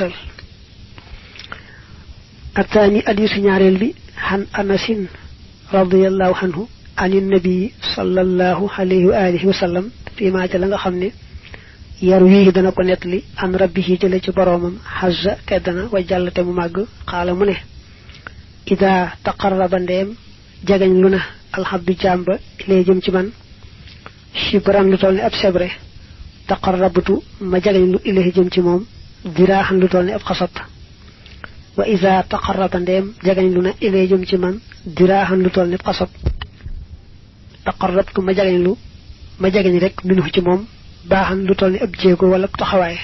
musal الثاني حديث ñaarel bi han Anas radiyallahu anhu an nabi sallallahu alayhi wa alihi wa sallam fi ma ta la nga xamne yar wi dana ko netli an rabbihi jële ci boromam hazza teddana wa jallate mu mag xala mu ne ida taqarraba ndem jagañ luna alhabdu jamba ilay jëm ci man shibran lu tolni ab sebre taqarrabtu ma jagañ lu ilay jëm ci mom dirahan lu tolni ab xasat wa iza taqarraba ndem jagañ luna ilay jëm ci man dirahan lu tolni ab xasat taqarrabtu ma jagañ rek minhu ci mom baaxan lu tolni ab jéego wala taxawaay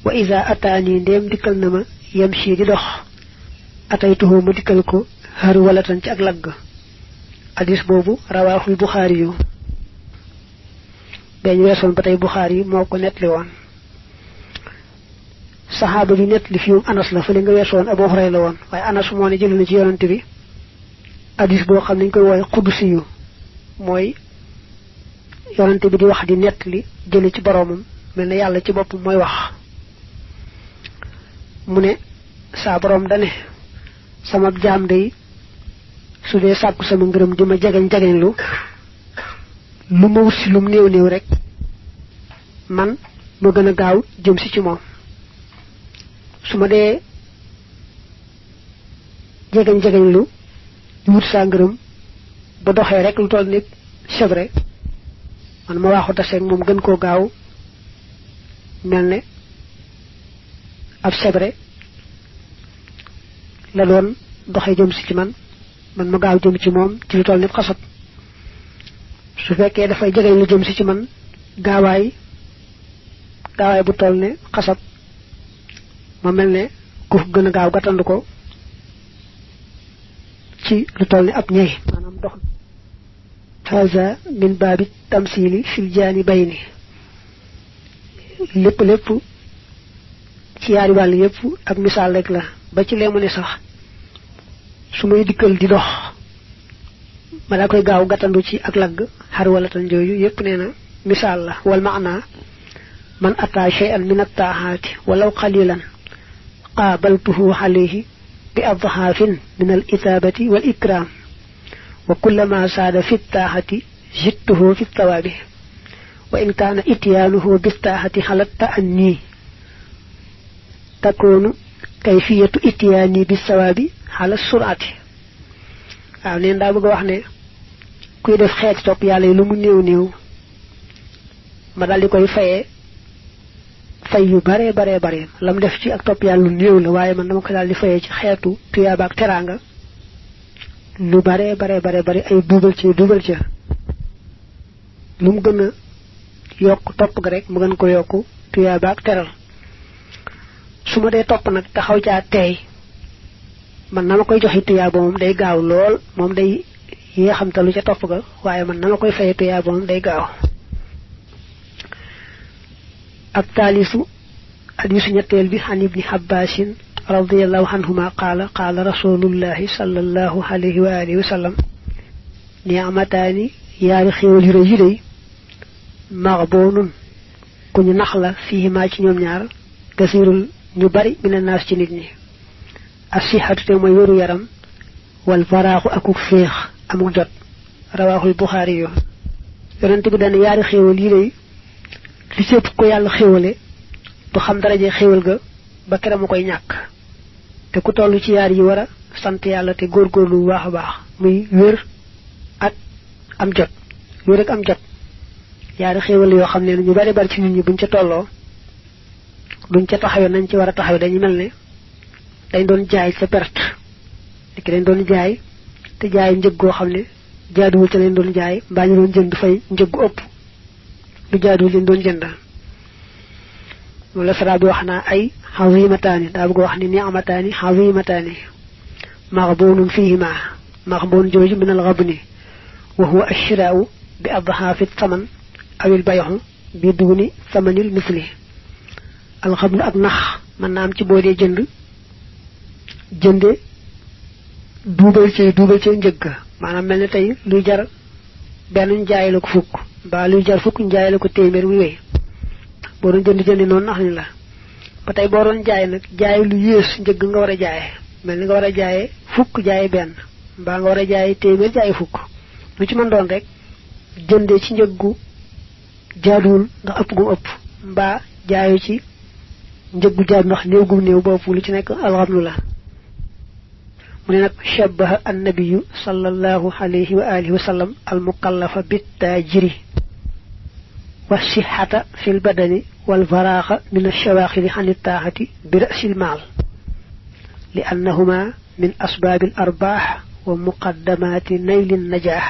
wa iza atani ndem dikkal na ma yamshi di dox ataytuhu ma dikkal ko har wala tan ci ak lagg hadis bobu rawahu bukhari yu dañ wesson batay bukhari moko netli won sahaba bi netli fi Anas la fa li nga wesson Abu Hurayra la won way Anas mo ne jël na ci yonent bi hadis bo xam nañ koy woy qudusi yu moy yonent bi di wax di netli jël ci boromam melna yalla ci bop moy wax mu ne sa borom dane sama jaam day su dee sàkku sama ngërëm di ma jagañ lu ma wut si lum néew rek man ma gën a gaaw jëm si ci moom su ma dee jagañ lu wut saa ngërëm ba doxee rek lu toll ni sebre man ma waxu taseeg moom gën koo gaaw mel ne ab sebre la doon doxé jëm ci man ma gaaw jëm ci mom ci lu toll ni xassat su fekkee dafay jëgay lu jëm ci man gaawaay bu toll ne xassat ma melne ku gëna gaaw gatandu ko ci lu toll ni ab ñey manam dox haza min babi tamsili fil janibayni lepp ci yaari wal yépp ak misal rek la ba ci lemu ne sax sumay dikkal di dox ma la koy gaaw gatandu ci ak lag har wala tan joyu yépp neena misal la wal maana man ata shay'an min at-ta'ati walau qalilan qabaltuhu alayhi bi adhafin min al-ithabati wal ikram wa kullama sada fi at-ta'ati jittuhu fi at-thawabi wa in kana ityanuhu bi at-ta'ati halatta anni takunu kayfiyatu ityani bis sawabi ala surati waaw neen daa bëgg wax ne kuy def xeet topp yàlla lu mu néew ma dal di koy fayee fay yu bare lam def ci ak topp yàlla lu néew la waaye man dama ko daal di fayee ci xeetu tuyaaba ak teraanga lu bare ay duubal ci lu mu gën a yokk topp ga rek mu gën ko yokku tuyaaba ak teral su ma dee topp nag taxaw caa teey man nama koy joxe tuyaaba moom day gaaw lool moom day yeexamtalu ca topp ga waaye man nama koy fay tuyaaba moom day gaaw ak taalisu hadisu ñetteel bi an ibni Abbaasin radiyallahu anhuma qaala rasulullahi sallallahu alayhi wa alihi wa sallam ni'mataani yaari xéewal yu rëy yi day maghbunun ku ñu nax la fii maa ci ñoom ñaar kasirul ñu bari mina naas ci nit ñi asihatu te moy wëru yaram wal faraaxu akuk féex amuk jot rawahul bukhari yo yonent bi dana yaari xéewal yi lay li sépp ko yàlla xéewale du xam daraje xéewal ga ba kera mu koy ñàkk te ku tollu ci yaar yi wara sant yàlla te góorgóorlu bu baax a baax muy wér ak am jot wér ak am jot yaari xéewal yoo xam ne ñu bari ci nit ñi buñ ca tolloo duñ ca taxaw nañ ci wara taxaw dañu melne dañ doon jaay ca perte dik dañ doon jaay te jaay njëg goo xam ne jaaduwul ca leen doon jaay mbaa ñu doon jënd fay njëg gu ëpp lu jaaduwul leen doon jënd wala sara bi wax naa ay xazimataani daa bëgg wax ni ni'mataani xazimataani maghbunun fihima maghbun jooju min al-ghabni wa huwa ash-shira'u bi adhafi thaman aw al-bay'u bi duni thamanil misli al-ghabnu ak nax man naam ci boo dee jënde duubal ci njëgg maanaam mel ne tey luy jar benn njaay la ko fukk mbaa luy jar fukk njaay la ko téeméer wi wéy boo doon jënd noonu nax ni la ba tey boo doon jaay nag jaay lu yées njëgg nga war a jaaye mel ni nga war a jaaye fukk jaaye benn mbaa nga war a jaaye téeméer jaaye fukk lu ci mën doon rek jëndee ci njëggu jaaduwul ndax ëpp gu ëpp mbaa jaayu ci njëggu jaadu ndax néew gu néew ba ëpp lu ci nekk alxamlu la mu ne nag shabbaha annabiyu sallallahu alayhi wa alihi wa sallam almukallafa bittaajiri wa sihhata fil badani wal faraaxa min ash-shawaaxili an ittaaxati bi ra'sil maal li annahuma min asbaabil arbaax wa muqaddamaati naylin najaax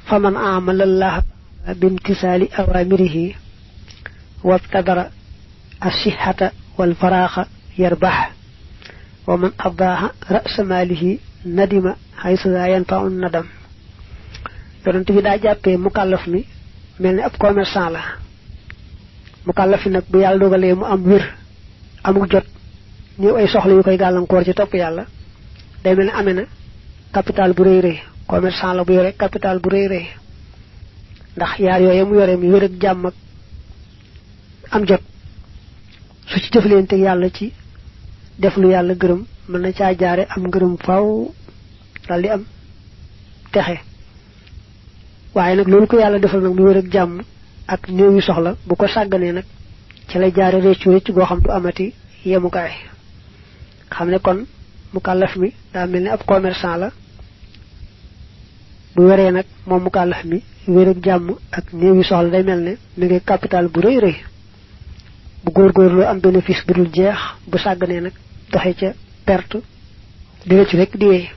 faman aamala allaha bimtisaali awaamirihi wabtadara as-sihhata wal faraaxa yarbax wa man addaaha ra'sa maalihi nadima haysu laa yanfa'u nadam yonent bi daa jàppee mukallaf mi mel ni ab commerçant la mukallaf mi nag bu yàlla dogalee mu am wér amul jot ñëw ay soxla yu koy gàllankoor ci topp yàlla day mel ni amee na capital bu rëy rëy commerçant la bu yore capital bu rëy rëy ndax yaar yooyu mu yore mi wér ak jàmm ak am jot su ci jëflante yàlla ci def lu yàlla gërëm mën na caa jaare am ngërëm faw dal di am texe waaye nag loolu ko yàlla defal nag mu wér ak jàmm ak néew yu soxla bu ko sàgganee nag ci lay jaare réccu réccu goo xam du amati yemukaay xam ne kon mukallaf mi daa mel ni ab commerçant la bu weree nag moom mukallaf mi wér ak jàmm ak néew yu soxla day mel ne mi ngi capital bu rëy rëy bu góorgóorlu am bénéfice bu dul jeex bu sàgganee nag doxe ca perte di réccu rek di wéy